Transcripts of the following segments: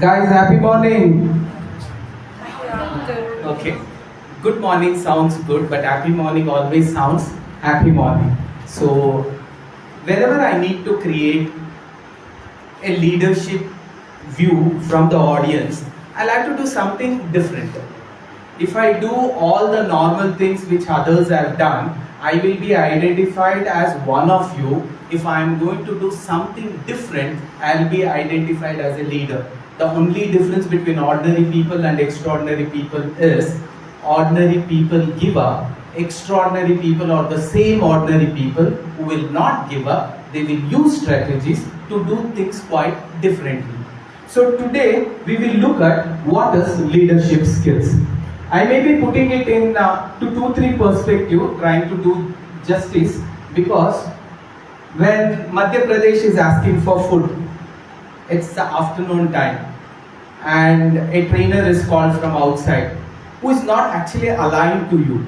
Guys, happy morning. Good. Okay. Good morning sounds good, but happy morning always sounds happy morning. So, whenever I need to create a leadership view from the audience, I like to do something different. If I do all the normal things which others have done, I will be identified as one of you. If I am going to do something different, I will be identified as a leader. The only difference between ordinary people and extraordinary people is ordinary people give up, extraordinary people are the same ordinary people who will not give up. They will use strategies to do things quite differently. So today we will look at what is leadership skills. I may be putting it in to 2-3 perspective, trying to do justice, because when Madhya Pradesh is asking for food, it's the afternoon time, and a trainer is called from outside who is not actually aligned to you,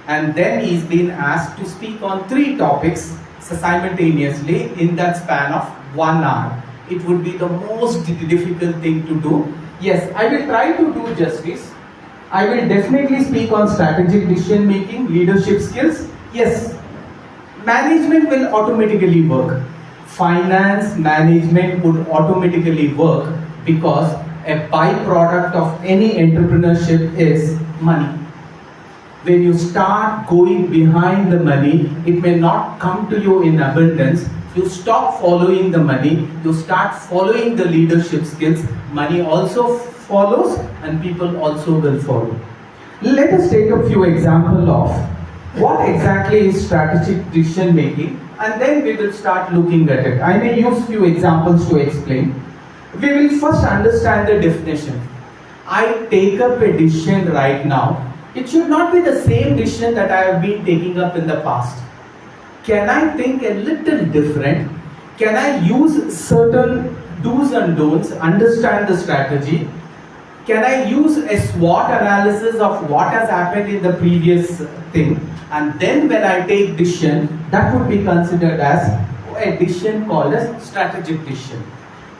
and then he's been asked to speak on 3 topics simultaneously in that span of 1 hour. It would be the most difficult thing to do. Yes, I will try to do justice. I will definitely speak on strategic decision making, leadership skills. Yes, management will automatically work. Finance management would automatically work because a byproduct of any entrepreneurship is money. When you start going behind the money, it may not come to you in abundance. You stop following the money, you start following the leadership skills. Money also follows and people also will follow. Let us take a few examples of what exactly is strategic decision making, and then we will start looking at it. I may use few examples to explain. We will first understand the definition. I take up a decision right now. It should not be the same decision that I have been taking up in the past. Can I think a little different? Can I use certain do's and don'ts, understand the strategy? Can I use a SWOT analysis of what has happened in the previous thing? And then when I take decision, that would be considered as a decision called as strategic decision.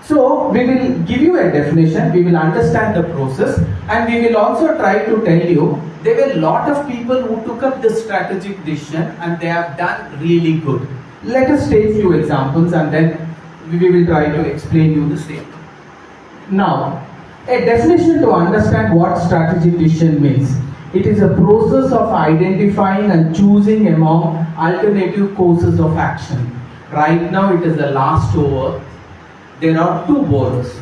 So we will give you a definition, we will understand the process, and we will also try to tell you there were a lot of people who took up this strategic decision and they have done really good. Let us take few examples and then we will try to explain you the same. Now, a definition to understand what strategic decision means. It is a process of identifying and choosing among alternative courses of action. Right now it is the last over. There are 2 bowlers.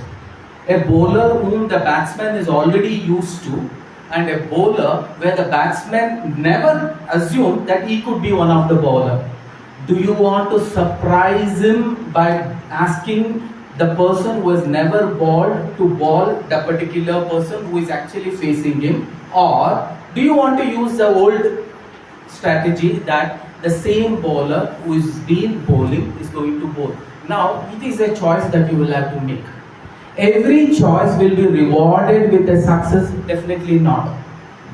A bowler whom the batsman is already used to, and a bowler where the batsman never assumed that he could be one of the bowler. Do you want to surprise him by asking the person who has never bowled to bowl the particular person who is actually facing him, or do you want to use the old strategy that the same bowler who is been bowling is going to bowl? Now it is a choice that you will have to make. Every choice will be rewarded with a success? Definitely not.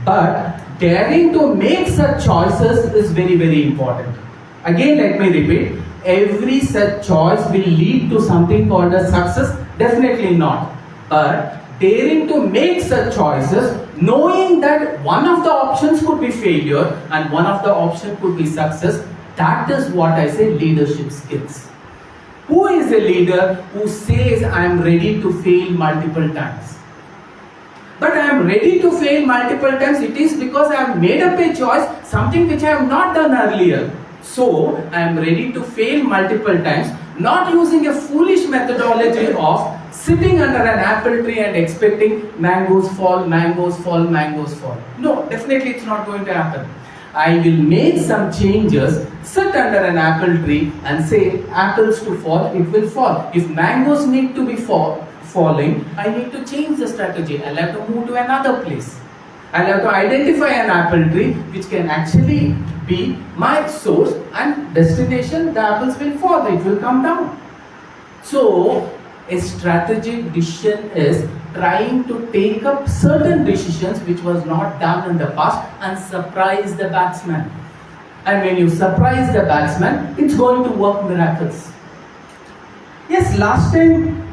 But daring to make such choices is very, very important. Again, let me repeat. Every such choice will lead to something called a success? Definitely not. But daring to make such choices, knowing that one of the options could be failure and one of the options could be success, that is what I say leadership skills. Who is a leader who says I am ready to fail multiple times? But I am ready to fail multiple times, it is because I have made up a choice, something which I have not done earlier. So I am ready to fail multiple times, not using a foolish methodology of sitting under an apple tree and expecting mangoes fall, mangoes fall, mangoes fall. No, definitely it's not going to happen. I will make some changes, sit under an apple tree and say apples to fall, it will fall. If mangoes need to be falling, I need to change the strategy. I'll have to move to another place. I'll have to identify an apple tree which can actually be my source and destination. The apples will fall, it will come down. So a strategic decision is trying to take up certain decisions which was not done in the past and surprise the batsman. And when you surprise the batsman, it's going to work miracles. Yes, last time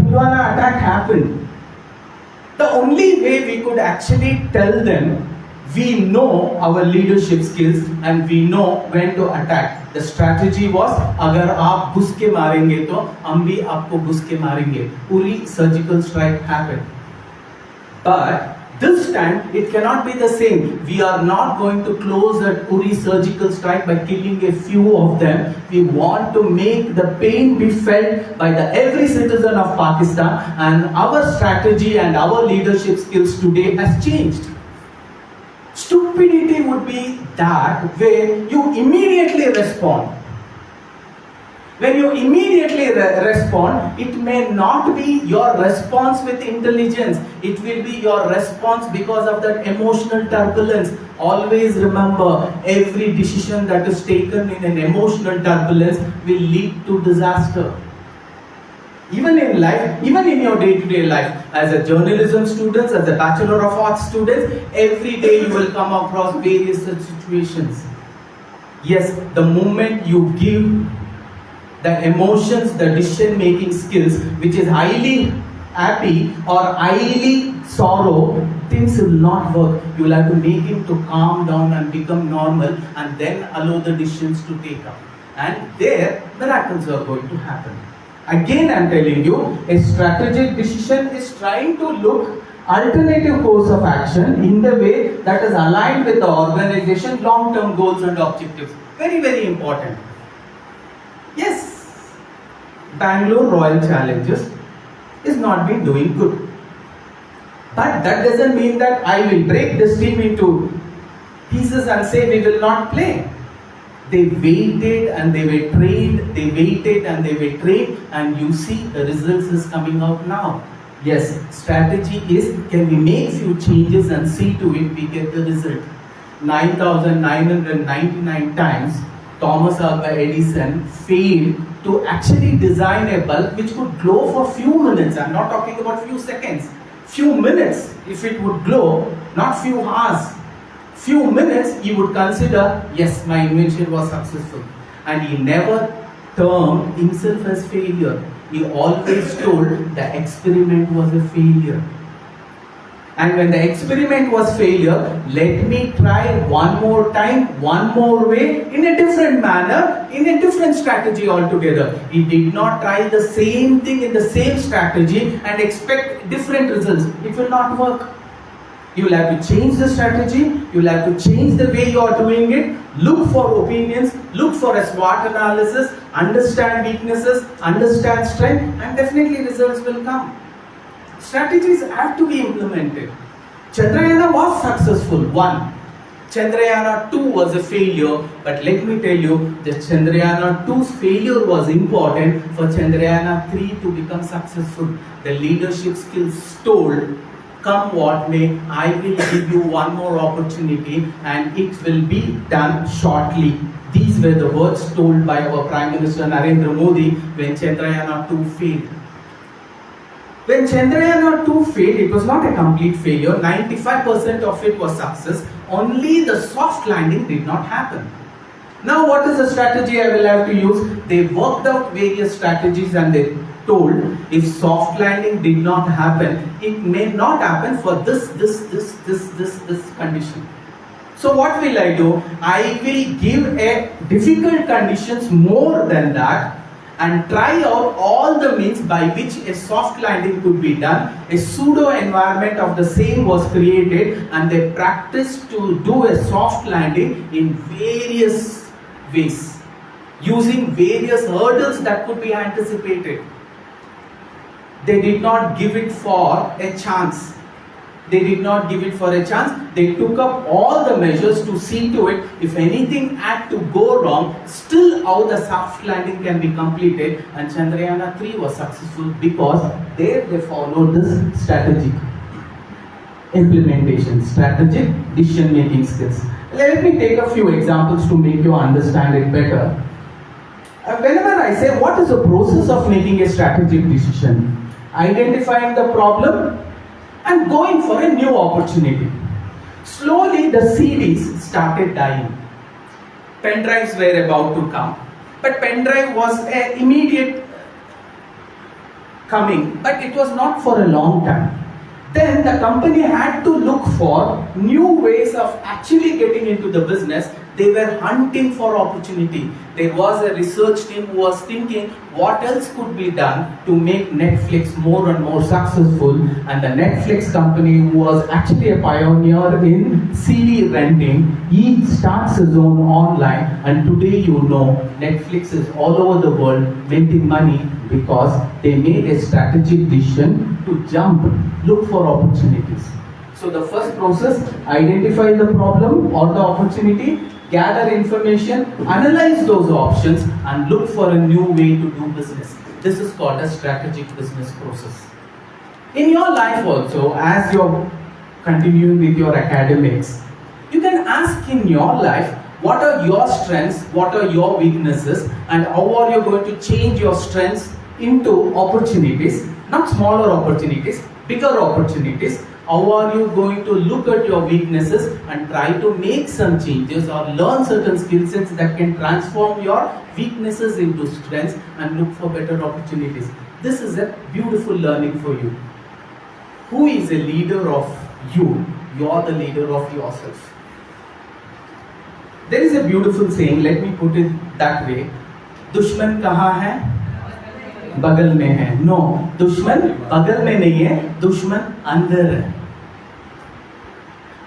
Pulwama attack happened, the only way we could actually tell them we know our leadership skills and we know when to attack. The strategy was, अगर आप घुस के मारेंगे तो हम भी आपको घुस के मारेंगे. Uri surgical strike happened. But this time it cannot be the same. We are not going to close that Uri surgical strike by killing a few of them. We want to make the pain be felt by every citizen of Pakistan, and our strategy and our leadership skills today has changed. Stupidity would be that where you immediately respond. When you immediately respond, it may not be your response with intelligence. It will be your response because of that emotional turbulence. Always remember, every decision that is taken in an emotional turbulence will lead to disaster. Even in life, even in your day-to-day life, as a journalism student, as a Bachelor of Arts student, every day you will come across various such situations. Yes, the moment you give the emotions, the decision-making skills, which is highly happy or highly sorrow, things will not work. You will have to make him to calm down and become normal, and then allow the decisions to take up. And there, miracles are going to happen. Again, I am telling you, a strategic decision is trying to look alternative course of action in the way that is aligned with the organization long-term goals and objectives. Very, very important. Yes, Bangalore Royal Challengers is not been doing good. But that doesn't mean that I will break this team into pieces and say we will not play. They waited and they were trained, they waited and they were trained, and you see the results is coming out now. Yes, strategy is, can we make few changes and see to it we get the result. 9,999 times Thomas Alva Edison failed to actually design a bulb which could glow for few minutes. I'm not talking about few seconds. Few minutes, if it would glow, not few hours. Few minutes, he would consider, yes, my invention was successful. And he never termed himself as failure. He always told the experiment was a failure. And when the experiment was failure, let me try one more time, one more way, in a different manner, in a different strategy altogether. He did not try the same thing in the same strategy and expect different results. It will not work. You will have to change the strategy, you will have to change the way you are doing it, look for opinions, look for a SWOT analysis, understand weaknesses, understand strength, and definitely results will come. Strategies have to be implemented. Chandrayana was successful, one. Chandrayana 2 was a failure, but let me tell you, the Chandrayana 2's failure was important for Chandrayana 3 to become successful. The leadership skills told, come what may, I will give you one more opportunity and it will be done shortly. These were the words told by our Prime Minister Narendra Modi when Chandrayana 2 failed. When Chandrayana 2 failed, it was not a complete failure. 95% of it was success. Only the soft landing did not happen. Now what is the strategy I will have to use? They worked out various strategies and they told, if soft landing did not happen, it may not happen for this condition. So what will I do? I will give a difficult conditions more than that and try out all the means by which a soft landing could be done. A pseudo environment of the same was created and they practiced to do a soft landing in various ways, using various hurdles that could be anticipated. They did not give it for a chance. They did not give it for a chance. They took up all the measures to see to it, if anything had to go wrong, still how the soft landing can be completed. And Chandrayana 3 was successful because there they followed this strategic implementation, strategic decision making skills. Let me take a few examples to make you understand it better. Whenever I say what is the process of making a strategic decision, identifying the problem and going for a new opportunity. Slowly the CDs started dying. Pen drives were about to come, but pen drive was an immediate coming, but it was not for a long time. Then the company had to look for new ways of actually getting into the business. They were hunting for opportunity. There was a research team who was thinking what else could be done to make Netflix more and more successful. And the Netflix company, who was actually a pioneer in CD renting, he starts his own online. And today, you know, Netflix is all over the world making money because they made a strategic decision to jump, look for opportunities. So the first process, identify the problem or the opportunity, gather information, analyze those options, and look for a new way to do business. This is called a strategic business process. In your life also, as you're continuing with your academics, you can ask in your life, what are your strengths, what are your weaknesses, and how are you going to change your strengths into opportunities, not smaller opportunities, bigger opportunities. How are you going to look at your weaknesses and try to make some changes or learn certain skill sets that can transform your weaknesses into strengths and look for better opportunities. This is a beautiful learning for you. Who is a leader of you? You are the leader of yourself. There is a beautiful saying, let me put it that way. दुश्मन कहाँ है? बगल में है. No, दुश्मन बगल में नहीं है, दुश्मन अंदर है.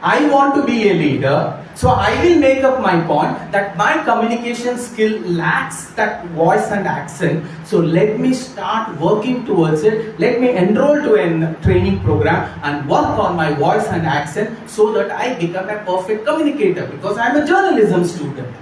I want to be a leader, so I will make up my point that my communication skill lacks that voice and accent. So let me start working towards it. Let me enroll to a training program and work on my voice and accent so that I become a perfect communicator, because I am a journalism student.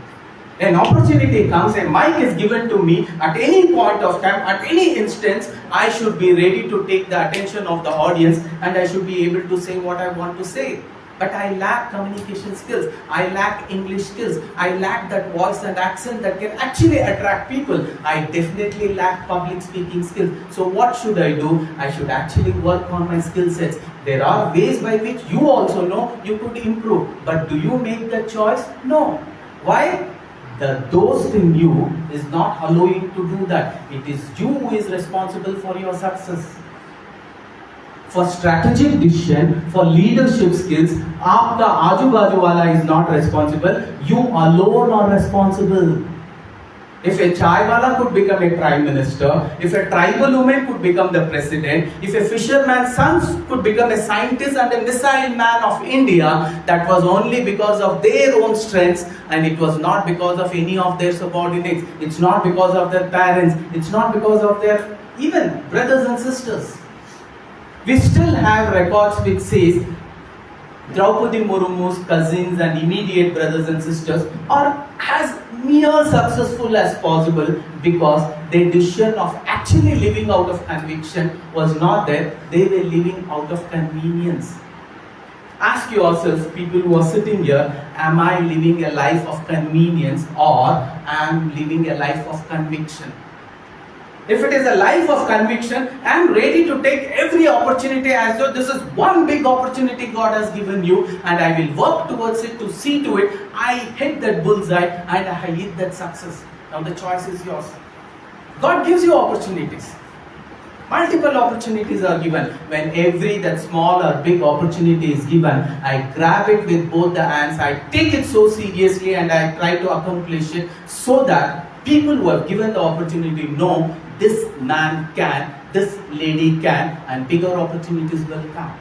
An opportunity comes, a mic is given to me at any point of time, at any instance, I should be ready to take the attention of the audience and I should be able to say what I want to say. But I lack communication skills, I lack English skills, I lack that voice and accent that can actually attract people. I definitely lack public speaking skills. So what should I do? I should actually work on my skill sets. There are ways by which you also know you could improve. But do you make the choice? No. Why? The ghost in you is not allowing to do that. It is you who is responsible for your success. For strategic decision, for leadership skills, आपका आजू बाजू वाला is not responsible. You alone are responsible. If a chai wala could become a prime minister, if a tribal woman could become the president, if a fisherman's son could become a scientist and a missile man of India, that was only because of their own strengths, and it was not because of any of their subordinates. It's not because of their parents. It's not because of their even brothers and sisters. We still have records which says Draupadi Murmu's cousins and immediate brothers and sisters are as near successful as possible because their decision of actually living out of conviction was not there. They were living out of convenience. Ask yourself, people who are sitting here, am I living a life of convenience or am I living a life of conviction? If it is a life of conviction, I am ready to take every opportunity as though this is one big opportunity God has given you, and I will work towards it to see to it I hit that bullseye and I hit that success. Now the choice is yours. God gives you opportunities. Multiple opportunities are given. When every that small or big opportunity is given, I grab it with both the hands. I take it so seriously and I try to accomplish it so that people who have given the opportunity know this man can, this lady can, and bigger opportunities will come.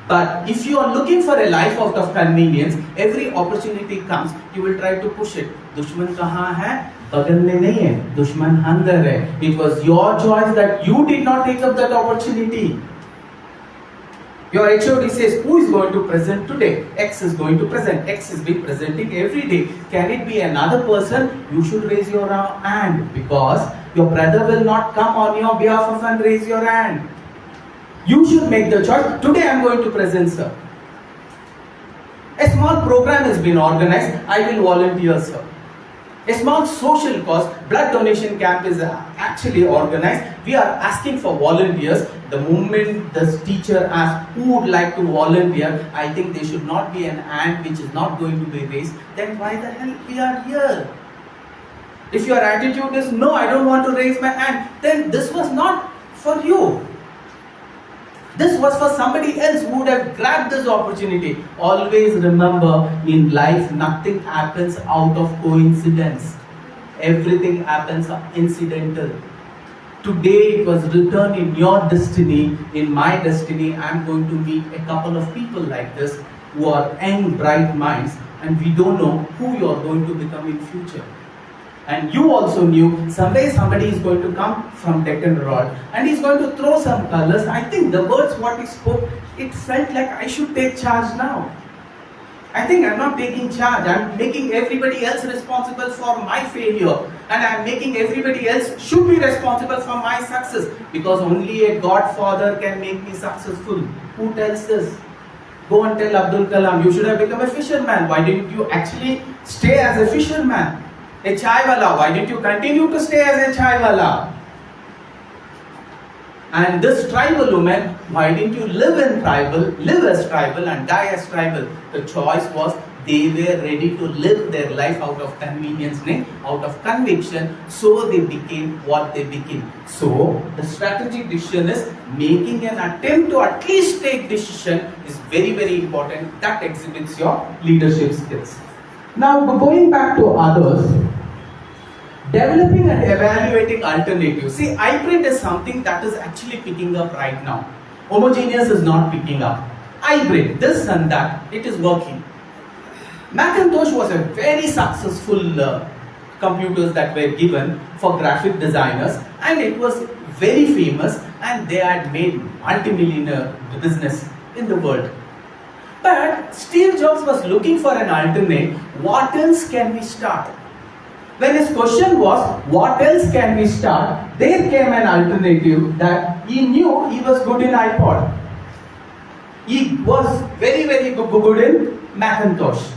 But if you are looking for a life out of convenience, every opportunity comes, you will try to push it. दुश्मन कहाँ है? बगल में नहीं है, दुश्मन अंदर है. It was your choice that you did not take up that opportunity. Your HOD says, who is going to present today? X is going to present. X is being presenting every day. Can it be another person? You should raise your hand because your brother will not come on your behalf and raise your hand. You should make the choice. Today I am going to present, sir. A small program has been organized. I will volunteer, sir. A small social cause, blood donation camp is actually organized. We are asking for volunteers. The moment the teacher asks who would like to volunteer, I think there should not be an hand which is not going to be raised. Then why the hell we are here? If your attitude is no, I don't want to raise my hand, then this was not for you. This was for somebody else who would have grabbed this opportunity. Always remember, in life, nothing happens out of coincidence. Everything happens incidental. Today it was written in your destiny, in my destiny. I'm going to meet a couple of people like this who are young, bright minds, and we don't know who you are going to become in future. And you also knew someday somebody is going to come from Deccan Herald and he's going to throw some colors. I think the words what he spoke, it felt like I should take charge now. I think I'm not taking charge. I'm making everybody else responsible for my failure. And I'm making everybody else should be responsible for my success. Because only a Godfather can make me successful. Who tells this? Go and tell Abdul Kalam, you should have become a fisherman. Why didn't you actually stay as a fisherman? A chaiwala, why didn't you continue to stay as a chaiwala? And this tribal woman, why didn't you live as tribal and die as tribal? The choice was they were ready to live their life out of convenience, out of conviction, so they became what they became. So the strategic decision is making an attempt to at least take decision is very, very important. That exhibits your leadership skills. Now going back to others, developing and evaluating alternatives. See, hybrid is something that is actually picking up right now. Homogeneous is not picking up. Hybrid, this and that, it is working. Macintosh was a very successful computers that were given for graphic designers, and it was very famous, and they had made multi-millionaire business in the world. But Steve Jobs was looking for an alternate. What else can we start? When his question was, what else can we start? There came an alternative that he knew he was good in iPod. He was very, very good in Macintosh.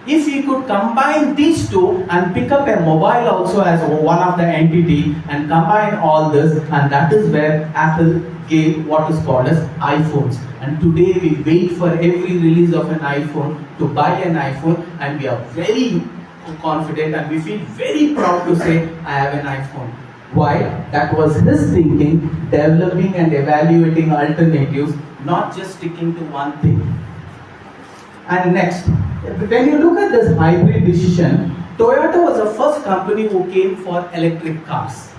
If he could combine these two and pick up a mobile also as one of the entity and combine all this, and that is where Apple gave what is called as iPhones. And today we wait for every release of an iPhone to buy an iPhone, and we are very confident and we feel very proud to say I have an iPhone. Why? That was his thinking, developing and evaluating alternatives, not just sticking to one thing. And next, when you look at this hybrid decision, Toyota was the first company who came for electric cars.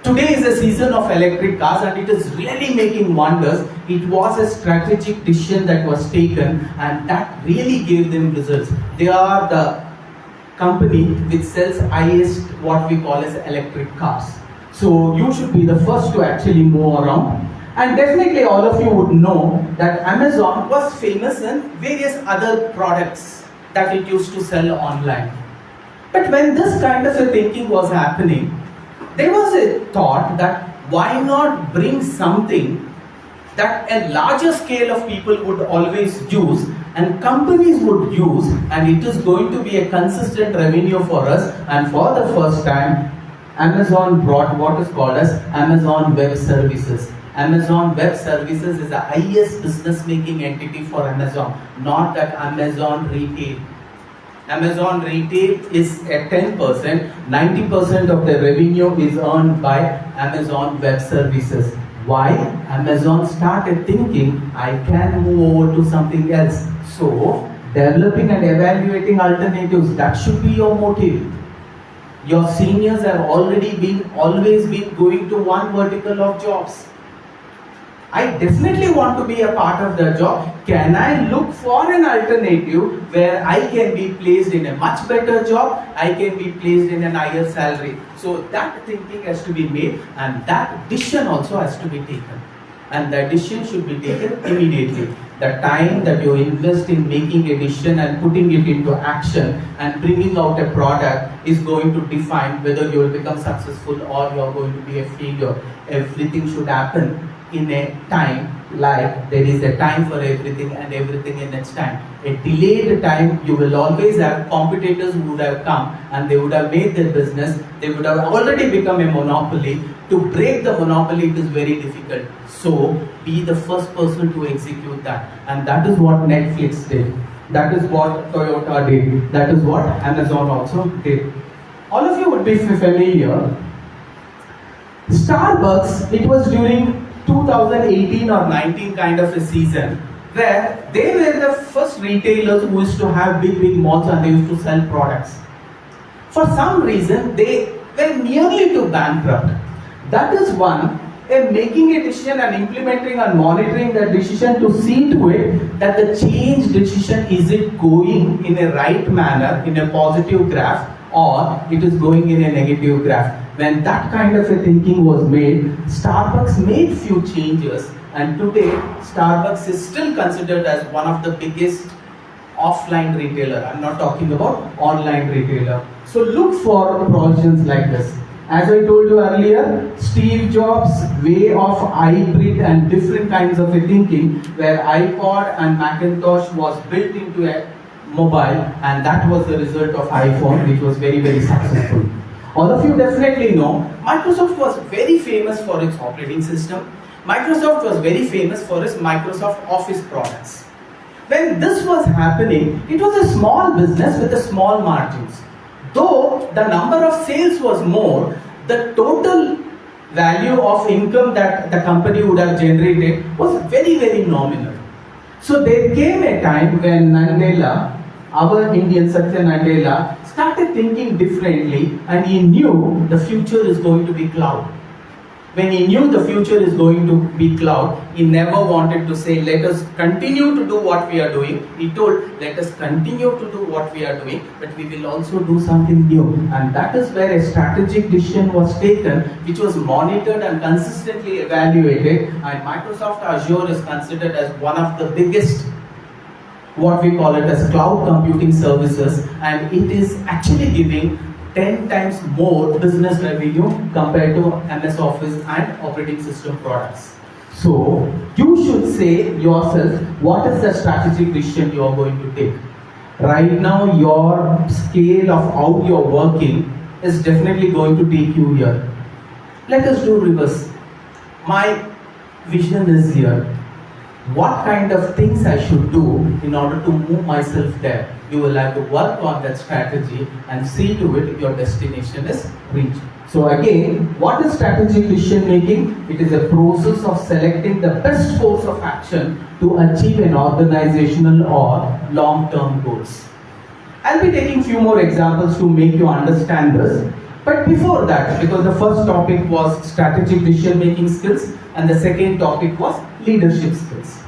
Today is a season of electric cars and it is really making wonders. It was a strategic decision that was taken and that really gave them results. They are the company which sells highest what we call as electric cars. So you should be the first to actually move around. And definitely all of you would know that Amazon was famous in various other products that it used to sell online. But when this kind of a thinking was happening, there was a thought that why not bring something that a larger scale of people would always use and companies would use, and it is going to be a consistent revenue for us. And for the first time, Amazon brought what is called as Amazon Web Services. Amazon Web Services is the highest business making entity for Amazon, not that Amazon Retail. Amazon Retail is at 10%, 90% of the revenue is earned by Amazon Web Services. Why? Amazon started thinking, I can move over to something else. So, developing and evaluating alternatives, that should be your motive. Your seniors have always been going to one vertical of jobs. I definitely want to be a part of the job. Can I look for an alternative where I can be placed in a much better job, I can be placed in a higher salary? So that thinking has to be made and that decision also has to be taken. And that decision should be taken immediately. The time that you invest in making a decision and putting it into action and bringing out a product is going to define whether you will become successful or you are going to be a failure. Everything should happen in a time, like there is a time for everything and everything in its time. A delayed time, you will always have competitors who would have come and they would have made their business, they would have already become a monopoly. To break the monopoly, it is very difficult. So, be the first person to execute that. And that is what Netflix did. That is what Toyota did. That is what Amazon also did. All of you would be familiar Starbucks, it was during 2018 or 19 kind of a season where they were the first retailers who used to have big malls and they used to sell products. For some reason, they were nearly to bankrupt. That is one, making a decision and implementing and monitoring that decision to see to it that the change decision, is it going in a right manner, in a positive graph, or it is going in a negative graph. When that kind of a thinking was made, Starbucks made few changes, and today Starbucks is still considered as one of the biggest offline retailer. I'm not talking about online retailer. So look for projects like this. As I told you earlier, Steve Jobs' way of hybrid and different kinds of a thinking, where iPod and Macintosh was built into a mobile, and that was the result of iPhone, which was very successful. All of you definitely know, Microsoft was very famous for its operating system. Microsoft was very famous for its Microsoft Office products. When this was happening, it was a small business with a small margins. Though the number of sales was more, the total value of income that the company would have generated was very nominal. So there came a time when Nadella, our Indian Satya Nadella, started thinking differently, and he knew the future is going to be cloud. When he knew the future is going to be cloud, he never wanted to say, let us continue to do what we are doing. He told, let us continue to do what we are doing, but we will also do something new. And that is where a strategic decision was taken, which was monitored and consistently evaluated. And Microsoft Azure is considered as one of the biggest, what we call it as cloud computing services, and it is actually giving 10 times more business revenue compared to MS Office and operating system products. So you should say yourself, what is the strategic decision you are going to take? Right now your scale of how you are working is definitely going to take you here. Let us do reverse. My vision is here. What kind of things I should do in order to move myself there? You will have to work on that strategy and see to it your destination is reached. So again, what is strategic decision making? It is a process of selecting the best course of action to achieve an organizational or long-term goals. I'll be taking few more examples to make you understand this. But before that, because the first topic was strategic decision making skills and the second topic was leadership skills.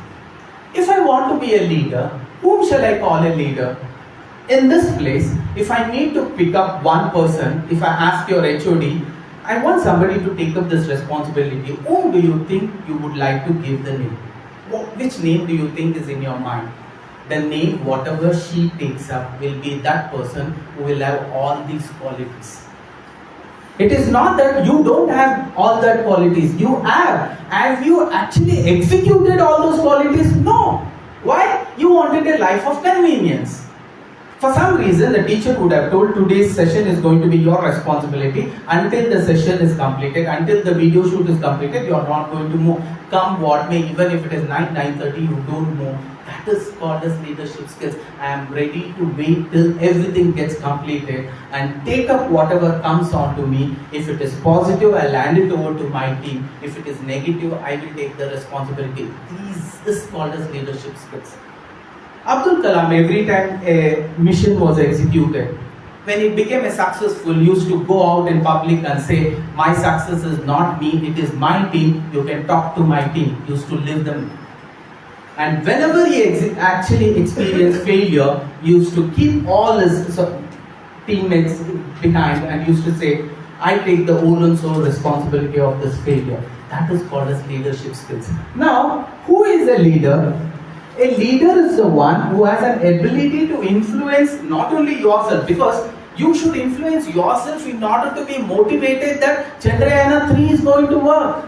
If I want to be a leader, whom shall I call a leader? In this place, if I need to pick up one person, if I ask your HOD, I want somebody to take up this responsibility, whom do you think you would like to give the name? Which name do you think is in your mind? The name, whatever she takes up, will be that person who will have all these qualities. It is not that you don't have all that qualities. You have. Have you actually executed all those qualities? No. Why? You wanted a life of convenience. For some reason, the teacher would have told today's session is going to be your responsibility. Until the session is completed, until the video shoot is completed, you are not going to move. Come what may, even if it is 9:30, you don't move. That is called as leadership skills. I am ready to wait till everything gets completed and take up whatever comes on to me. If it is positive, I'll hand it over to my team. If it is negative, I will take the responsibility. This is called as leadership skills. Abdul Kalam, every time a mission was executed, when it became a successful, used to go out in public and say, my success is not me, it is my team, you can talk to my team, used to live them. And whenever he actually experienced failure, he used to keep all his teammates behind and used to say, I take the whole and sole responsibility of this failure. That is called as leadership skills. Now, who is a leader? A leader is the one who has an ability to influence not only yourself, because you should influence yourself in order to be motivated that Chandrayaan 3 is going to work.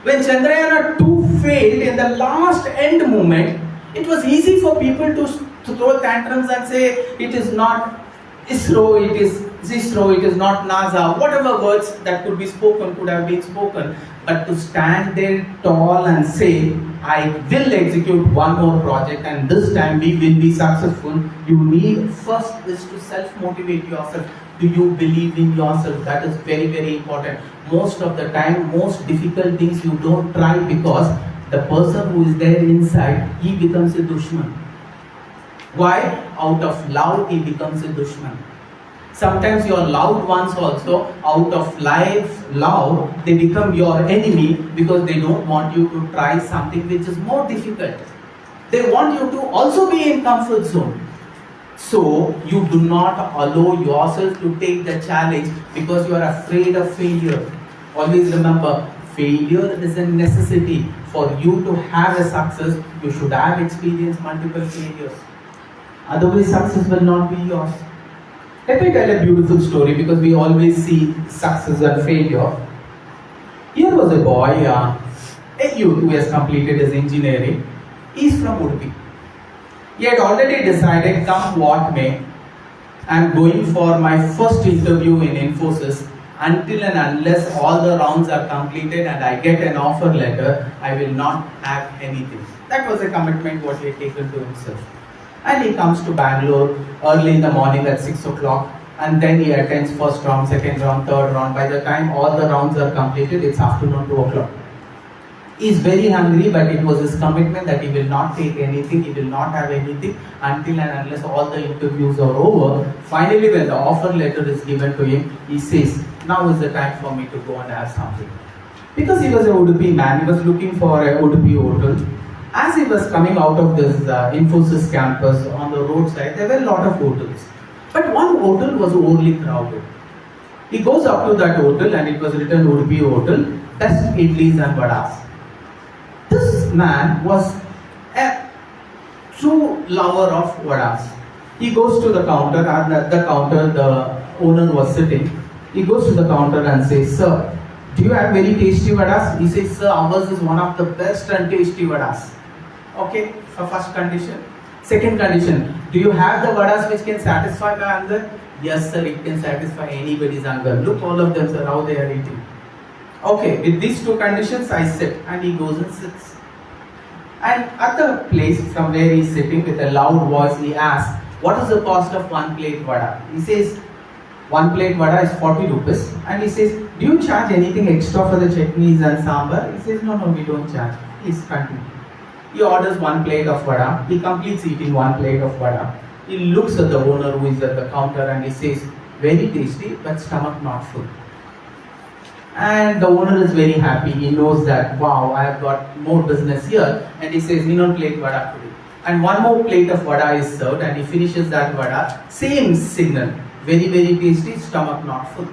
When Chandrayaan 2 failed in the last end moment, it was easy for people to throw tantrums and say it is not ISRO, it is ZISRO, it is not NASA, whatever words that could be spoken could have been spoken. But to stand there tall and say, I will execute one more project and this time we will be successful, you need first is to self-motivate yourself. Do you believe in yourself? That is very, very important. Most of the time, most difficult things you don't try because the person who is there inside, he becomes a dushman. Why? Out of love, he becomes a dushman. Sometimes your loved ones also, out of love, they become your enemy because they don't want you to try something which is more difficult. They want you to also be in comfort zone. So you do not allow yourself to take the challenge because you are afraid of failure. Always remember, failure is a necessity. For you to have a success, you should have experienced multiple failures. Otherwise, success will not be yours. Let me tell a beautiful story because we always see success and failure. Here was a boy, a youth who has completed his engineering. He is from Udupi. He had already decided, come what may, I am going for my first interview in Infosys. Until and unless all the rounds are completed and I get an offer letter, I will not have anything. That was a commitment what he had taken to himself. And he comes to Bangalore early in the morning at 6 o'clock, and then he attends first round, second round, third round. By the time all the rounds are completed, it's afternoon 2 o'clock. He is very hungry, but it was his commitment that he will not take anything, he will not have anything until and unless all the interviews are over. Finally, when the offer letter is given to him, he says, now is the time for me to go and have something. Because he was a Udupi man, he was looking for a Udupi hotel. As he was coming out of this Infosys campus on the roadside, there were a lot of hotels. But one hotel was overly crowded. He goes up to that hotel and it was written Udupi Hotel, best idlis and vadas. This man was a true lover of vadas. He goes to the counter, and at the counter the owner was sitting. He goes to the counter and says, sir, do you have very tasty vadas? He says, sir, ours is one of the best and tasty vadas. Okay, for first condition. Second condition, do you have the vadas which can satisfy my hunger? Yes sir, it can satisfy anybody's hunger. Look, all of them sir, how they are eating. Okay, with these two conditions I sit, and he goes and sits. And at the place from where he is sitting, with a loud voice he asks, what is the cost of one plate vada? He says, one plate vada is 40 rupees. And he says, do you charge anything extra for the chutneys and sambar? He says, no, we don't charge. Please continue. He orders one plate of vada. He completes eating one plate of vada. He looks at the owner who is at the counter and he says, very tasty, but stomach not full. And the owner is very happy. He knows that, wow, I have got more business here. And he says, one plate vada today. And one more plate of vada is served, and he finishes that vada. Same signal. Very, very tasty, stomach not full.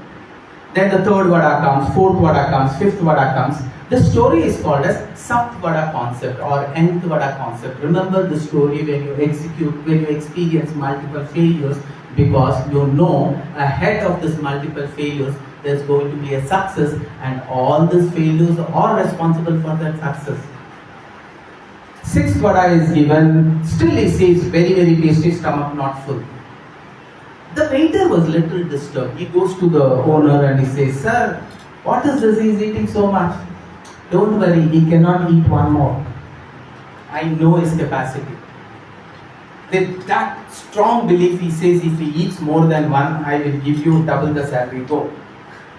Then the third vada comes, fourth vada comes, fifth vada comes. The story is called as Sapt vada concept or nth vada concept. Remember the story when you experience multiple failures, because you know ahead of this multiple failures there's going to be a success, and all these failures are responsible for that success. Sixth vada is given, still he says very, very tasty, stomach not full. The waiter was little disturbed. He goes to the owner and he says, sir, what is this? He is eating so much. Don't worry, he cannot eat one more. I know his capacity. With that strong belief, he says, if he eats more than one, I will give you double the salary. Go.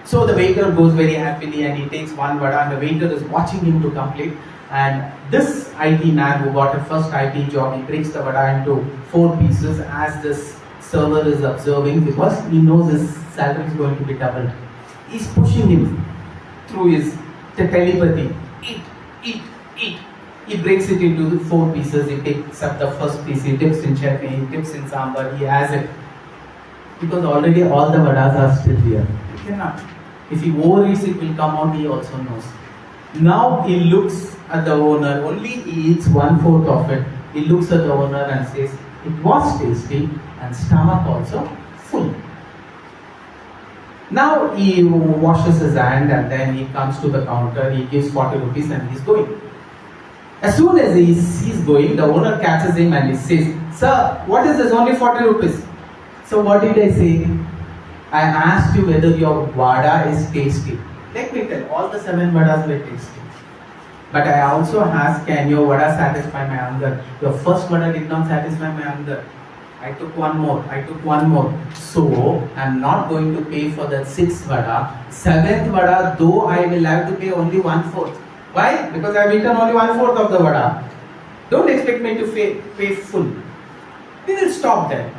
So the waiter goes very happily and he takes one vada, and the waiter is watching him to complete. And this IT man who got a first IT job, he breaks the vada into 4 pieces as this server is observing, because he knows his salary is going to be doubled. He's pushing him through his telepathy. Eat. He breaks it into 4 pieces. He takes up the first piece, he dips in chutney, he dips in sambar, he has it. Because already all the vadas are still here. He cannot. If he overeats, it will come out, he also knows. Now he looks at the owner, only he eats 1/4 of it. He looks at the owner and says, it was tasty and stomach also full. Now he washes his hand and then he comes to the counter, he gives 40 rupees and he's going. As soon as he's going, the owner catches him and he says, sir, what is this, only 40 rupees? So what did I say? I asked you whether your vada is tasty. Let me tell, all the 7 vadas were tasty. But I also asked, can your vada satisfy my hunger? Your first vada did not satisfy my hunger. I took one more, I took one more. So I'm not going to pay for that 6th vada. 7th vada, though I will have to pay only 1/4. Why? Because I've eaten only 1/4 of the vada. Don't expect me to pay full. We will stop there.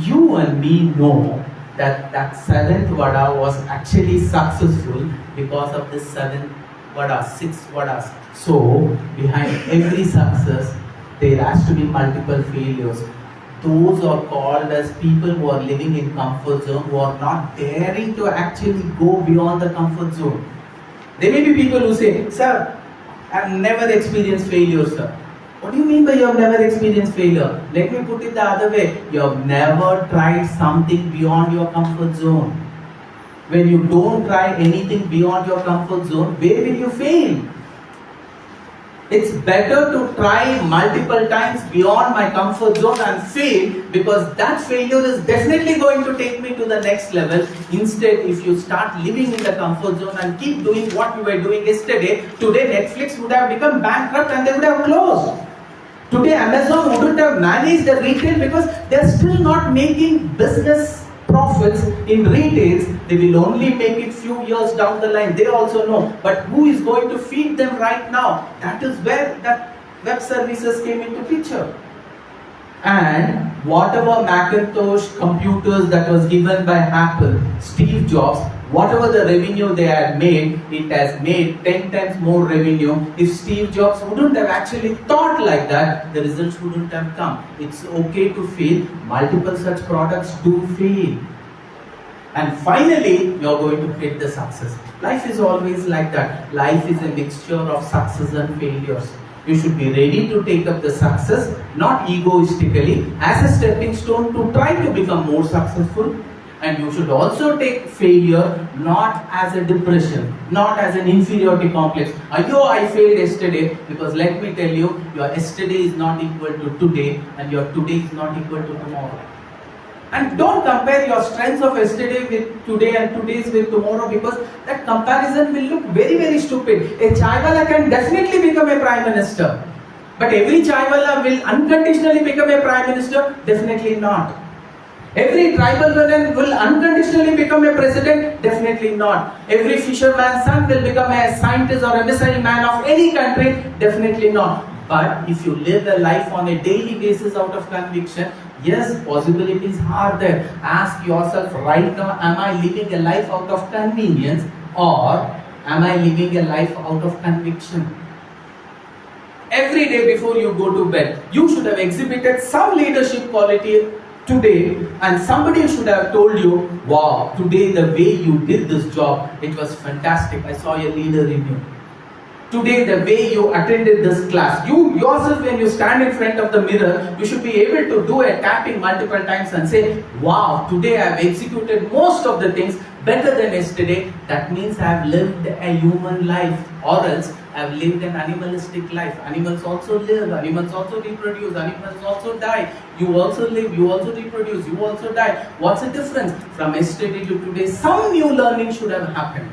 You and me know that 7th vada was actually successful because of this 7th vada, 6 vadas. So behind every success, there has to be multiple failures. Those are called as people who are living in comfort zone, who are not daring to actually go beyond the comfort zone. There may be people who say, sir, I've never experienced failure, sir. What do you mean by you have never experienced failure? Let me put it the other way. You have never tried something beyond your comfort zone. When you don't try anything beyond your comfort zone, where will you fail? It's better to try multiple times beyond my comfort zone and fail, because that failure is definitely going to take me to the next level. Instead, if you start living in the comfort zone and keep doing what you were doing yesterday, today Netflix would have become bankrupt and they would have closed. Today Amazon wouldn't have managed the retail because they're still not making business profits in retails. They will only make it few years down the line. They also know. But who is going to feed them right now? That is where the web services came into picture. And whatever Macintosh computers that was given by Apple, Steve Jobs, whatever the revenue they had made, it has made 10 times more revenue. If Steve Jobs wouldn't have actually thought like that, the results wouldn't have come. It's okay to fail. Multiple such products do fail. And finally, you're going to create the success. Life is always like that. Life is a mixture of success and failures. You should be ready to take up the success, not egoistically, as a stepping stone to try to become more successful. And you should also take failure not as a depression, not as an inferiority complex. Ayyo, I failed yesterday, because let me tell you, your yesterday is not equal to today, and your today is not equal to tomorrow. And don't compare your strengths of yesterday with today and today's with tomorrow, because that comparison will look very, very stupid. A chaiwala can definitely become a prime minister. But every chaiwala will unconditionally become a prime minister? Definitely not. Every tribal woman will unconditionally become a president? Definitely not. Every fisherman's son will become a scientist or a missile man of any country? Definitely not. But if you live a life on a daily basis out of conviction, yes, possibilities are there. Ask yourself right now, am I living a life out of convenience, or am I living a life out of conviction? Every day before you go to bed, you should have exhibited some leadership quality today, and somebody should have told you, wow, today the way you did this job, it was fantastic. I saw a leader in you. Today, the way you attended this class, you yourself, when you stand in front of the mirror, you should be able to do a tapping multiple times and say, wow, today I have executed most of the things better than yesterday. That means I have lived a human life, or else I have lived an animalistic life. Animals also live, animals also reproduce, animals also die. You also live, you also reproduce, you also die. What's the difference? From yesterday to today, some new learning should have happened.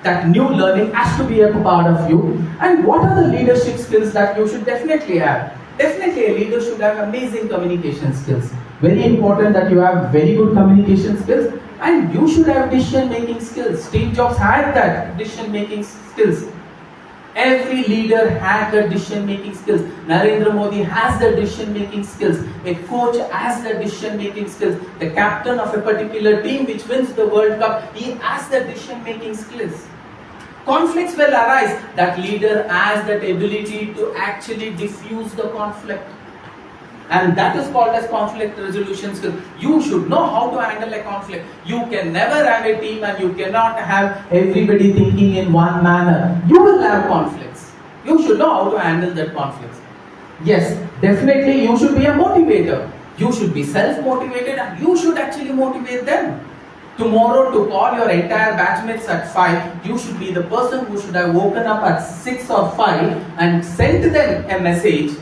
That new learning has to be a part of you. And what are the leadership skills that you should definitely have? Definitely a leader should have amazing communication skills. Very important that you have very good communication skills, and you should have decision making skills. Steve Jobs had that decision making skills. Every leader had the decision making skills. Narendra Modi has the decision making skills. A coach has the decision making skills. The captain of a particular team which wins the World Cup, he has the decision making skills. Conflicts will arise. That leader has that ability to actually diffuse the conflict. And that is called as conflict resolution skills. You should know how to handle a conflict. You can never have a team, and you cannot have everybody thinking in one manner. You will have conflicts. You should know how to handle that conflicts. Yes, definitely you should be a motivator. You should be self-motivated, and you should actually motivate them. Tomorrow, to call your entire batchmates at 5, you should be the person who should have woken up at 6 or 5 and sent them a message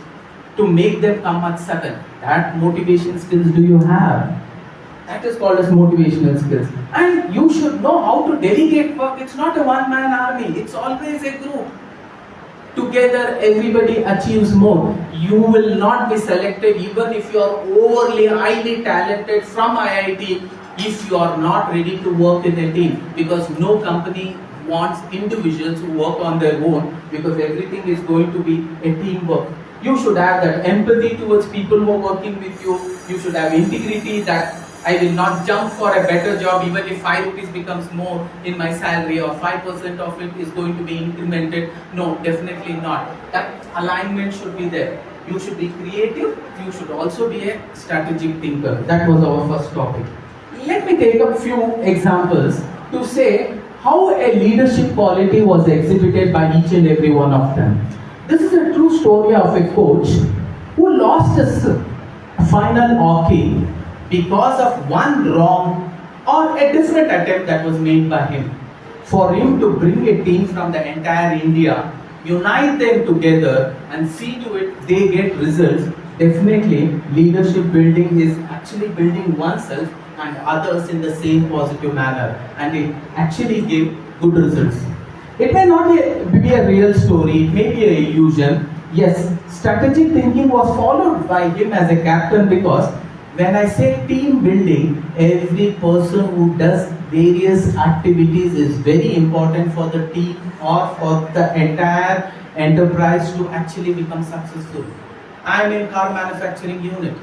to make them come at 7. That motivation skills do you have? That is called as motivational skills. And you should know how to delegate work. It's not a one-man army. It's always a group. Together, everybody achieves more. You will not be selected even if you are overly highly talented from IIT if you are not ready to work in a team, because no company wants individuals who work on their own, because everything is going to be a teamwork. You should have that empathy towards people who are working with you. You should have integrity that I will not jump for a better job even if 5 rupees becomes more in my salary or 5% of it is going to be incremented. No, definitely not. That alignment should be there. You should be creative. You should also be a strategic thinker. That was our first topic. Let me take a few examples to say how a leadership quality was exhibited by each and every one of them. This is a true story of a coach who lost his final hockey because of one wrong or a different attempt that was made by him. For him to bring a team from the entire India, unite them together and see to it they get results, definitely leadership building is actually building oneself and others in the same positive manner, and it actually gave good results. It may not be a real story, it may be an illusion. Yes, strategic thinking was followed by him as a captain, because when I say team building, every person who does various activities is very important for the team or for the entire enterprise to actually become successful. I am in car manufacturing unit.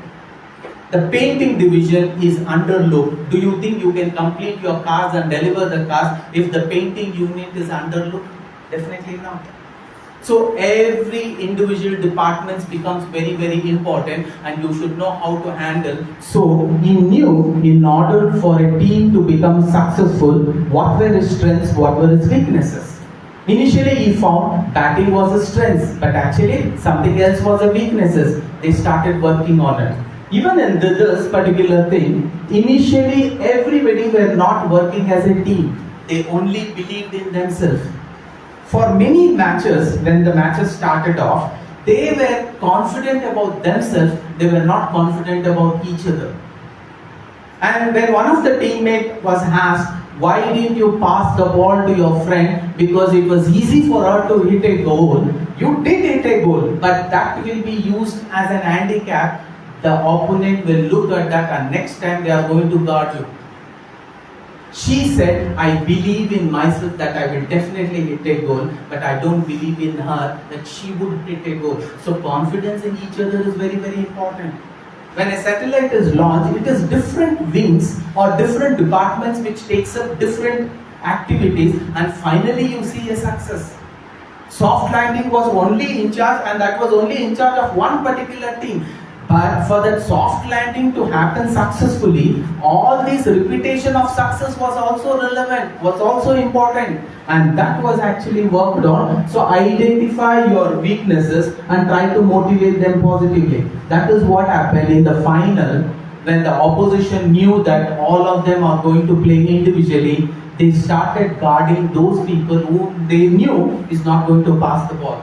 The painting division is underlooked. Do you think you can complete your cars and deliver the cars if the painting unit is underlooked? Definitely not. So every individual departments becomes very, very important, and you should know how to handle. So he knew, in order for a team to become successful, what were his strengths, what were his weaknesses. Initially he found batting was a strength, but actually something else was a weaknesses. They started working on it. Even in this particular thing, initially everybody were not working as a team. They only believed in themselves. For many matches, when the matches started off, they were confident about themselves, they were not confident about each other. And when one of the teammates was asked, why didn't you pass the ball to your friend? Because it was easy for her to hit a goal. You did hit a goal, but that will be used as an handicap. The opponent will look at that, and next time they are going to guard you. She said, I believe in myself that I will definitely hit a goal, but I don't believe in her that she would hit a goal. So confidence in each other is very, very important. When a satellite is launched, it is different wings or different departments which takes up different activities, and finally you see a success. Soft landing was only in charge, and that was only in charge of one particular team. But for that soft landing to happen successfully, all this repetition of success was also relevant, was also important, and that was actually worked on. So identify your weaknesses and try to motivate them positively. That is what happened in the final. When the opposition knew that all of them are going to play individually, they started guarding those people who they knew is not going to pass the ball.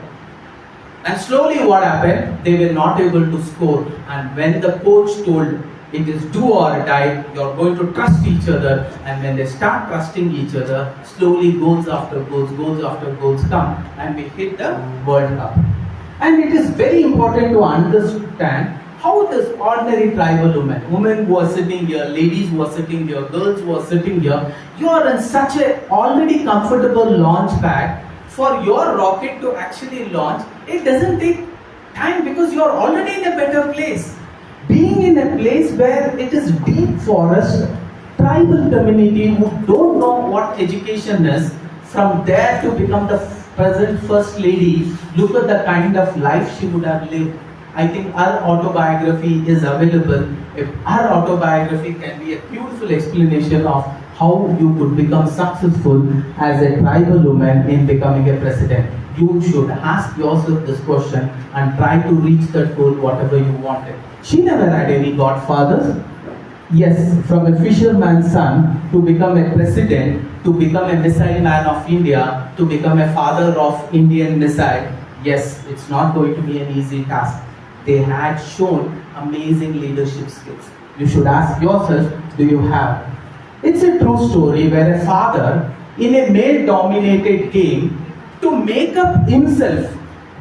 And slowly what happened? They were not able to score. And when the coach told it is do or die, you are going to trust each other. And when they start trusting each other, slowly goals after goals come. And we hit the World Cup. And it is very important to understand how this ordinary tribal women who are sitting here, ladies who are sitting here, girls who are sitting here, you are in such a already comfortable launch pad. For your rocket to actually launch, it doesn't take time because you are already in a better place. Being in a place where it is deep forest, tribal community who don't know what education is, from there to become the present first lady, look at the kind of life she would have lived. I think our autobiography is available. If our autobiography can be a beautiful explanation of how you could become successful as a tribal woman in becoming a president. You should ask yourself this question and try to reach that goal whatever you wanted. She never had any godfathers. Yes, from a fisherman's son to become a president, to become a missile man of India, to become a father of Indian missile. Yes, it's not going to be an easy task. They had shown amazing leadership skills. You should ask yourself, do you have? It's a true story where a father in a male-dominated game, to make up himself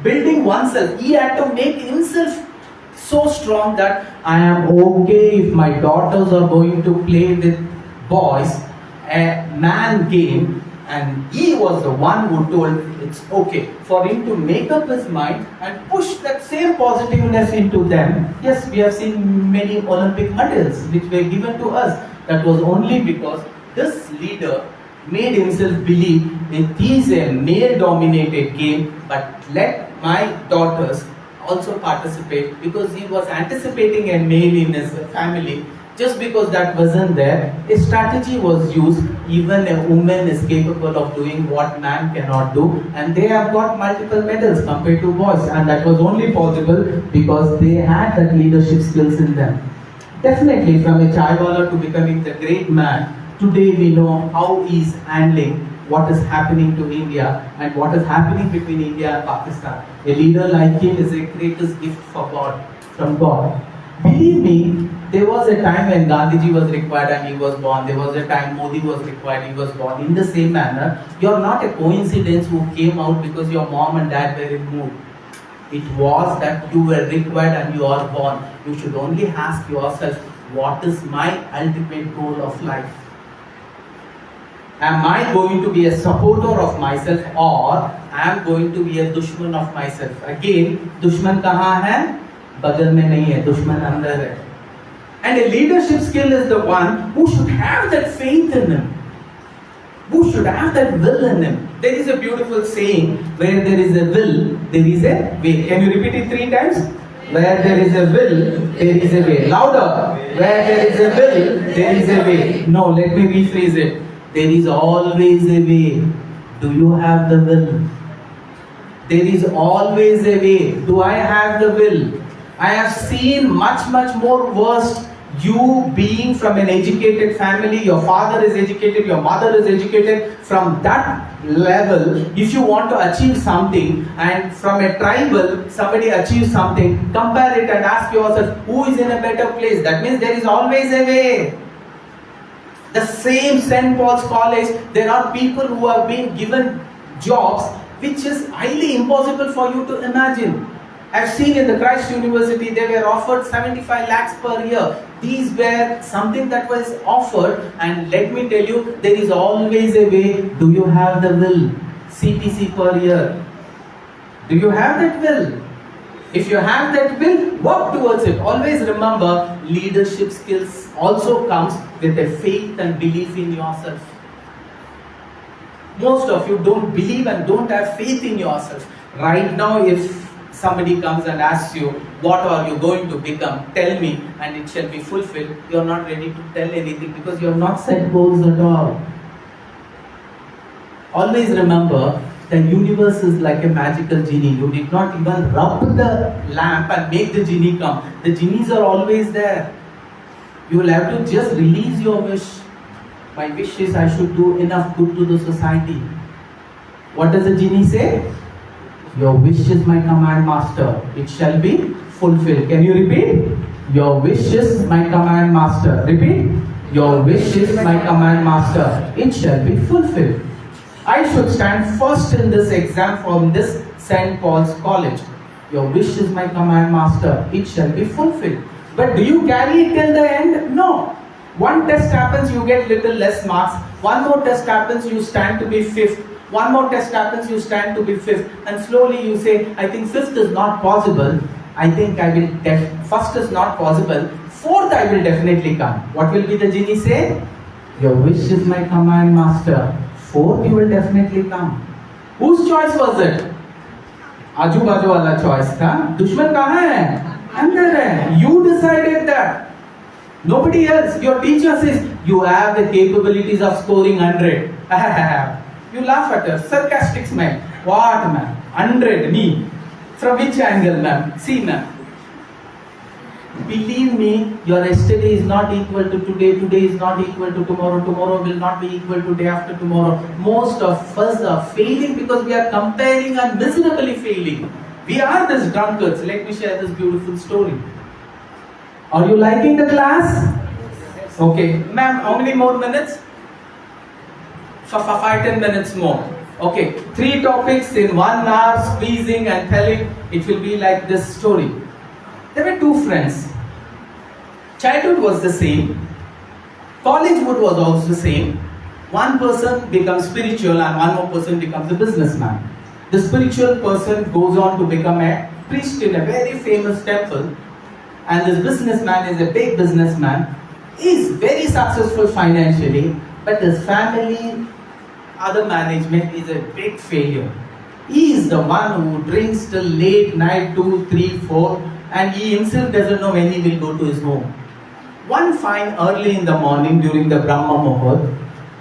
building oneself. He had to make himself so strong that I am okay if my daughters are going to play with boys, a man game, and he was the one who told it's okay for him to make up his mind and push that same positiveness into them. Yes, we have seen many Olympic medals which were given to us. That was only because this leader made himself believe it is a male dominated game, but let my daughters also participate, because he was anticipating a male in his family. Just because that wasn't there, a strategy was used. Even a woman is capable of doing what man cannot do, and they have got multiple medals compared to boys, and that was only possible because they had that leadership skills in them. Definitely, from a chaiwala to becoming the great man, today we know how he is handling what is happening to India and what is happening between India and Pakistan. A leader like him is a greatest gift from God. Believe me, there was a time when Gandhiji was required and he was born. There was a time Modi was required, he was born. In the same manner, you are not a coincidence who came out because your mom and dad were in mood. It was that you were required and you are born. You should only ask yourself, what is my ultimate goal of life? Am I going to be a supporter of myself, or am going to be a dushman of myself? Again, dushman kahan hai? Bagal mein nahi hai, dushman andar hai. And a leadership skill is the one who should have that faith in him, who should have that will in him. There is a beautiful saying, where there is a will, there is a way. Can you repeat it 3 times? Where there is a will, there is a way. Louder. Where there is a will, there is a way. No, let me rephrase it. There is always a way. Do you have the will? There is always a way. Do I have the will? I have seen much more worse. You being from an educated family, your father is educated, your mother is educated. From that level, if you want to achieve something, and from a tribal, somebody achieves something, compare it and ask yourself, who is in a better place? That means there is always a way. The same St. Paul's College, there are people who have been given jobs which is highly impossible for you to imagine. I've seen in the Christ University, they were offered 75 lakhs per year. These were something that was offered, and let me tell you, there is always a way. Do you have the will? CPC per year. Do you have that will? If you have that will, work towards it. Always remember, leadership skills also comes with a faith and belief in yourself. Most of you don't believe and don't have faith in yourself. Right now, if somebody comes and asks you, what are you going to become? Tell me, and it shall be fulfilled. You are not ready to tell anything because you have not set goals at all. Always remember, the universe is like a magical genie. You did not even rub the lamp and make the genie come. The genies are always there. You will have to just release your wish. My wish is I should do enough good to the society. What does the genie say? Your wish is my command, master. It shall be fulfilled. Can you repeat? Your wish is my command, master. Repeat. Your wish is my command, master. It shall be fulfilled. I should stand first in this exam from this St. Paul's College. Your wish is my command, master. It shall be fulfilled. But do you carry it till the end? No. One test happens, you get little less marks. One more test happens, you stand to be 5th. One more test happens, you stand to be 5th. And slowly you say, I think 5th is not possible. I think I will, first is not possible. 4th I will definitely come. What will be the genie say? Your wish is my command, master. 4th you will definitely come. Whose choice was it? Aju baju wala choice tha. Dushman kahan hai? Andar hai. You decided that. Nobody else. Your teacher says, you have the capabilities of scoring 100. You laugh at her. Sarcastic smile. What, ma'am? 100, me. From which angle, ma'am? See, ma'am. Believe me, your yesterday is not equal to today. Today is not equal to tomorrow. Tomorrow will not be equal to day after tomorrow. Most of us are failing because we are comparing and miserably failing. We are these drunkards. Let me share this beautiful story. Are you liking the class? Okay. Ma'am, how many more minutes? 5-10 minutes more. Okay, 3 topics in 1 hour, squeezing and telling. It will be like this story. There were 2 friends. Childhood was the same. Collegehood was also the same. One person becomes spiritual and one more person becomes a businessman. The spiritual person goes on to become a priest in a very famous temple, and this businessman is a big businessman. He is very successful financially, but his family, other management is a big failure. He is the one who drinks till late night, 2, 3, 4, and he himself doesn't know when he will go to his home. One fine early in the morning during the Brahma Muhurat,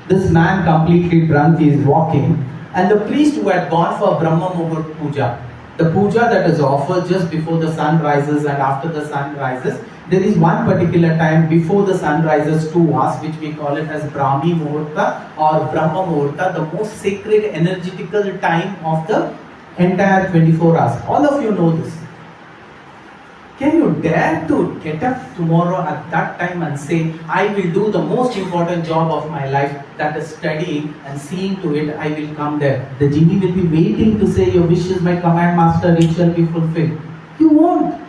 this man completely drunk is walking, and the priest who had gone for Brahma Muhurat puja, the puja that is offered just before the sun rises and after the sun rises, there is one particular time before the sun rises 2 hours, which we call it as Brahmi Muhurta or Brahma Muhurta, the most sacred energetical time of the entire 24 hours. All of you know this. Can you dare to get up tomorrow at that time and say, I will do the most important job of my life, that is studying, and seeing to it I will come there. The genie will be waiting to say, your wish is my command, master, it shall be fulfilled. You won't.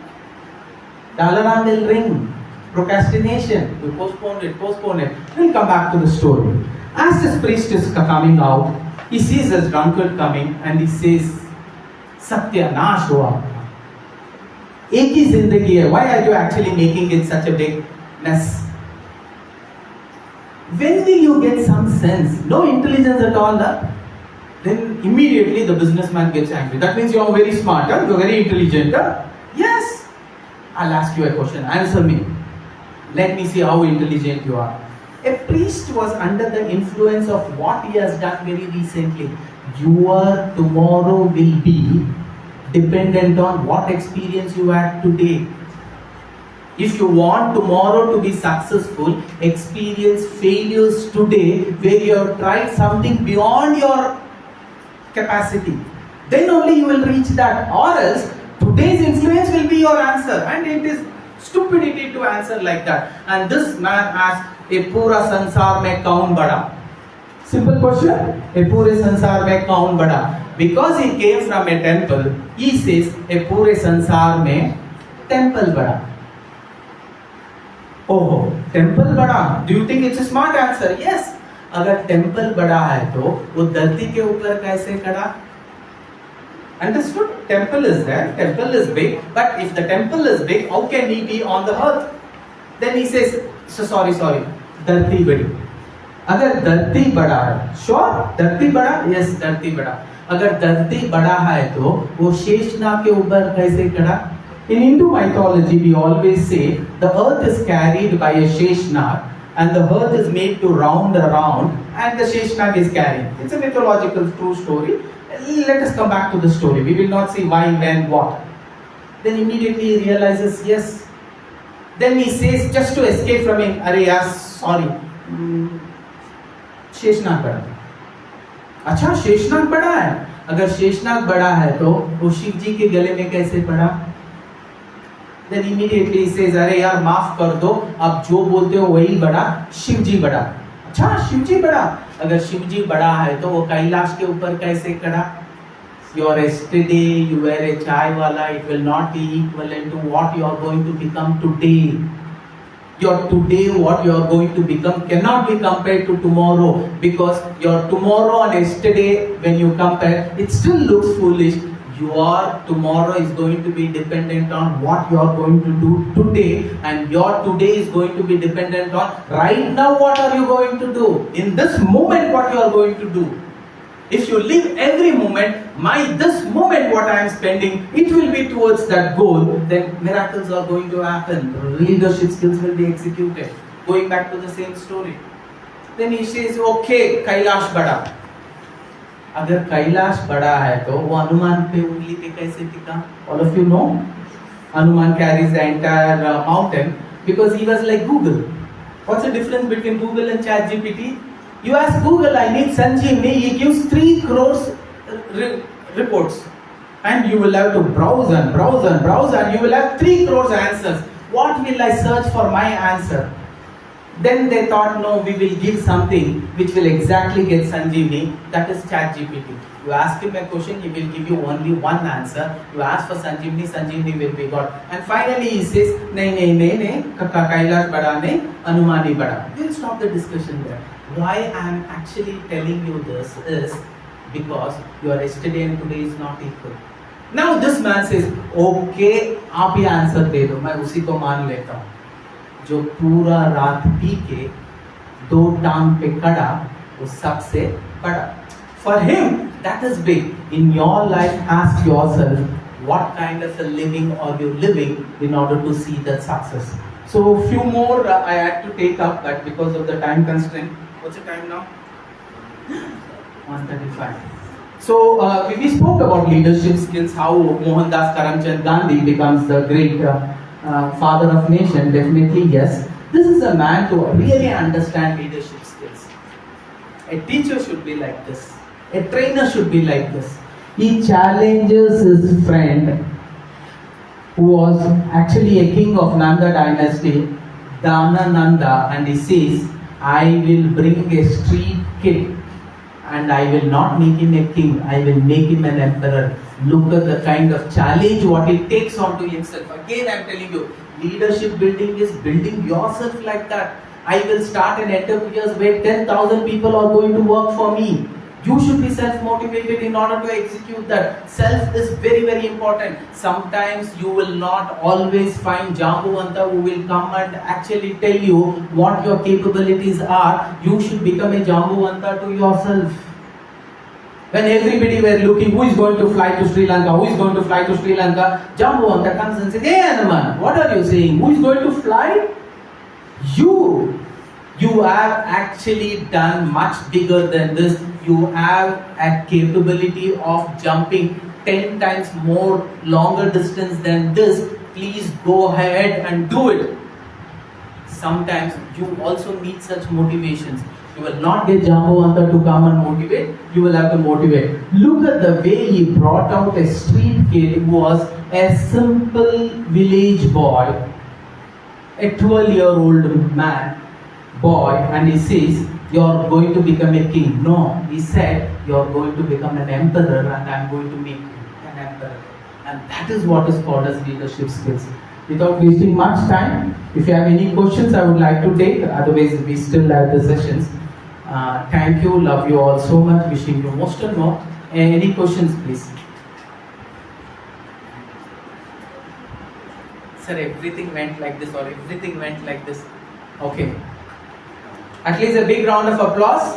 The alarm will ring. Procrastination. You postpone it. We'll come back to the story. As this priest is coming out, he sees this drunkard coming and he says, Satya nash hua. एक ही जिंदगी है. Why are you actually making it such a big mess? When will you get some sense? No intelligence at all. Then immediately the businessman gets angry. That means you are very smart. You are very intelligent. Yes. I'll ask you a question. Answer me. Let me see how intelligent you are. A priest was under the influence of what he has done very recently. Your tomorrow will be dependent on what experience you had today. If you want tomorrow to be successful, experience failures today where you have tried something beyond your capacity. Then only you will reach that. Or else, today's influence will be your answer. And it is stupidity to answer like that. And this man asked, "A pura sansar mein kaun bada?" Simple question. "A pure sansar mein kaun bada?" Because he came from a temple, he says, "A pure sansar mein temple bada." Oh, temple bada. Do you think it's a smart answer? Yes. अगर temple बड़ा है तो वो धरती के ऊपर कैसे खड़ा? Understood? Temple is there. Temple is big. But if the temple is big, how can he be on the earth? Then he says, sorry. धरती बड़ी. अगर धरती बड़ा है, sure? धरती बड़ा? Yes, धरती बड़ा. अगर धरती बड़ा है तो वो शेषनाग के ऊपर कैसे खड़ा? In Hindu mythology, we always say the earth is carried by a Sheshnag and the earth is made to round around and the Sheshnag is carried. It's a mythological true story. Let us come back to the story. We will not see why, when, what. Then immediately he realizes, yes. Then he says, just to escape from him, "Arey yaar, sorry. Sheshnag बड़ा." अच्छा, शेषनाग बड़ा है. अगर शेषनाग बड़ा है तो वो शिव जी के गले में कैसे पड़ा? Then immediately he says, "अरे यार माफ कर दो, अब जो बोलते हो वही बड़ा, शिव जी बड़ा." अच्छा, शिव जी बड़ा. अगर शिव जी बड़ा है तो वो कैलाश के ऊपर कैसे खड़ा? Your yesterday you were a chai wala, it will not be equivalent to what you are going to become today. Your today, what you are going to become, cannot be compared to tomorrow, because your tomorrow and yesterday, when you compare, it still looks foolish. Your tomorrow is going to be dependent on what you are going to do today, and your today is going to be dependent on right now what are you going to do. In this moment, what you are going to do. If you live every moment, this moment what I am spending, it will be towards that goal, then miracles are going to happen. Leadership skills will be executed. Going back to the same story. Then he says, okay, Kailash bada. अगर कैलाश बड़ा है तो वो हनुमान पे उंगली पे कैसे टिका? All of you know, Hanuman carries the entire mountain because he was like Google. What's the difference between Google and ChatGPT? You ask Google, I need Sanjeevani, he gives 3 crores reports, and you will have to browse and you will have 3 crores answers. What will I search for my answer? Then they thought, no, we will give something which will exactly get Sanjeevani, that is ChatGPT. You ask him a question, he will give you only one answer. You ask for Sanjeevani, Sanjeevani will be got. And finally he says, nahi, Kailash bada nahi, Anumani bada. We'll stop the discussion there. Why I am actually telling you this is because your yesterday and today is not equal. Now this man says, okay, आप ही answer दे दो, मैं उसी को मान लेता हूँ. जो पूरा रात पी के दो टांग पे खड़ा, वो सबसे बड़ा. For him, that is big. In your life, ask yourself, what kind of a living are you living in order to see that success? So few more I had to take up, but because of the time constraint. What's the time now? 1:35. So we spoke about leadership skills, how Mohandas Karamchand Gandhi becomes the great father of nation. Definitely yes. This is a man to really understand leadership skills. A teacher should be like this. A trainer should be like this. He challenges his friend, who was actually a king of Nanda dynasty, Dhanananda, and he says, I will bring a street kid and I will not make him a king, I will make him an emperor. Look at the kind of challenge what he takes onto himself. Again I am telling you, leadership building is building yourself like that. I will start an enterprise where 10,000 people are going to work for me. You should be self-motivated in order to execute that. Self is very, very important. Sometimes you will not always find Jambuvanta who will come and actually tell you what your capabilities are. You should become a Jambuvanta to yourself. When everybody were looking, who is going to fly to Sri Lanka, who is going to fly to Sri Lanka, Jambuvanta comes and says, hey Hanuman, what are you saying? Who is going to fly? You have actually done much bigger than this. You have a capability of jumping 10 times more longer distance than this. Please go ahead and do it. Sometimes you also need such motivations. You will not get Jambuvanta to come and motivate. You will have to motivate. Look at the way he brought out a street kid who was a simple village boy, a 12-year-old boy, and he says, you're going to become a king. No, he said, you're going to become an emperor and I'm going to make you an emperor. And that is what is called as leadership skills. Without wasting much time, if you have any questions I would like to take, otherwise we still have the sessions. Thank you, love you all so much, wishing you most and more. Any questions please? Sir, everything went like this or everything went like this. Okay. At least a big round of applause.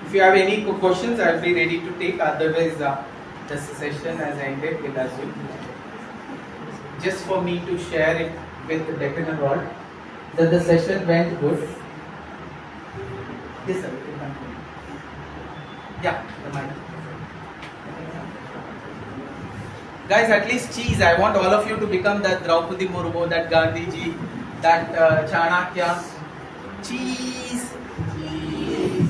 If you have any questions, I will be ready to take. Otherwise, the session has ended. We'll assume. Just for me to share it with the Deccan Herald that the session went good. Yes, sir. Yeah, the mic. Guys, at least cheese. I want all of you to become that Draupadi Murmu, that Gandhiji, that Chanakya. Cheese. Cheese.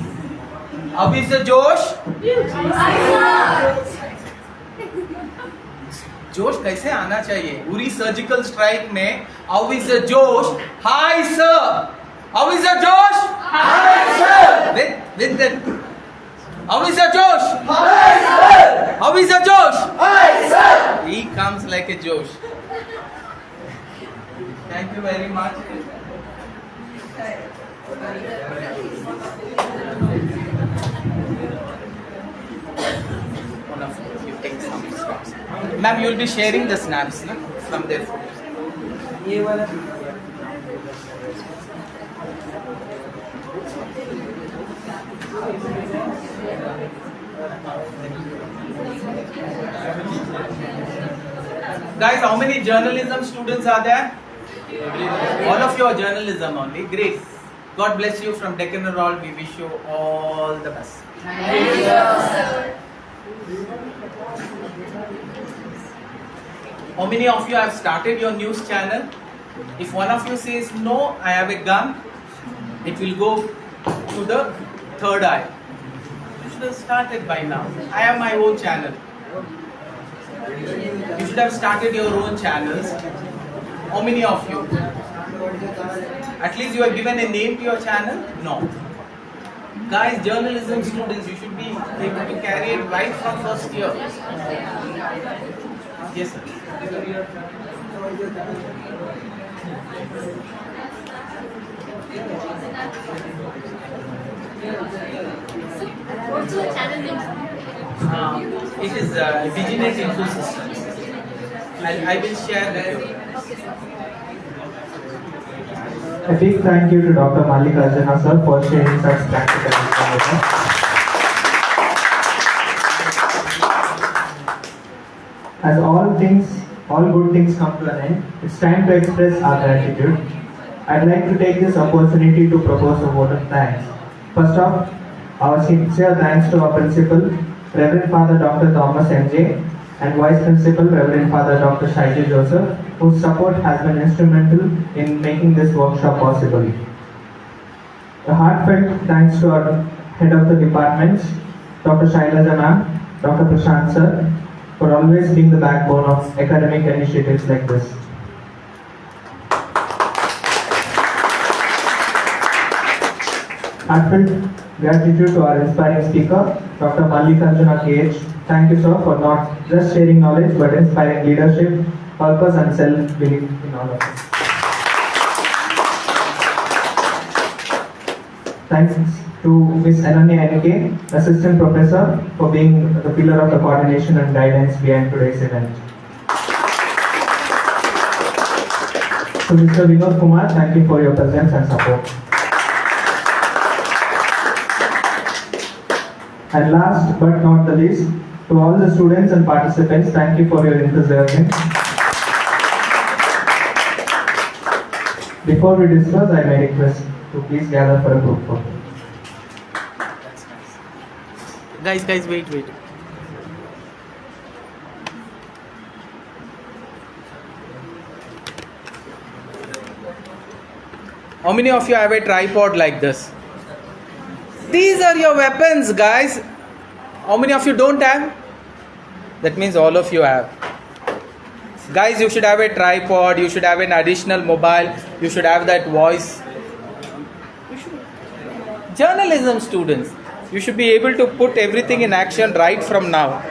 Ab is the Josh? जोश कैसे आना चाहिए? Uri surgical strike में how is the जोश? Hi sir. How is the जोश? Hi sir. With the how is the Josh? Hi sir. How is the Josh? Hi sir. He comes like a Josh. Thank you very much. One of you take some snaps. Ma'am, you will be sharing the snaps na, from their photos. Guys, how many journalism students are there? All of you are journalism only. Great. God bless you from Deccan Herald. We wish you all the best. Thank you, sir. How many of you have started your news channel? If one of you says no, I have a gun, it will go to the third eye. You should have started by now. I have my own channel. You should have started your own channels. How many of you? At least you have given a name to your channel? No. Guys, journalism students, you should be able to carry it right from first year. Yes, sir. What's your channel name? It is Diginet Info Systems. I will share with you. A big thank you to Dr. Mallikarjuna sir for sharing such practical information. As all good things come to an end, it's time to express our gratitude. I'd like to take this opportunity to propose a vote of thanks. First off, our sincere thanks to our principal, Reverend Father Dr. Thomas M.J., and Vice Principal, Reverend Father Dr. Shaiji Joseph, whose support has been instrumental in making this workshop possible. A heartfelt thanks to our head of the departments, Dr. Shailaja ma'am, Dr. Prashant sir, for always being the backbone of academic initiatives like this. Heartfelt gratitude to our inspiring speaker, Dr. Mallikarjuna K. Thank you, sir, for not just sharing knowledge but inspiring leadership, purpose, and self-belief in all of us. Thanks to Ms. Ananya N.K., Assistant Professor, for being the pillar of the coordination and guidance behind today's event. To Mr. Vinod Kumar, thank you for your presence and support. And last but not the least, to all the students and participants, thank you for your enthusiasm. Before we discuss, I may request to please gather for a group photo. Guys, wait. How many of you have a tripod like this? These are your weapons, guys. How many of you don't have? That means all of you have. Guys, you should have a tripod, you should have an additional mobile, you should have that voice. Journalism students, you should be able to put everything in action right from now.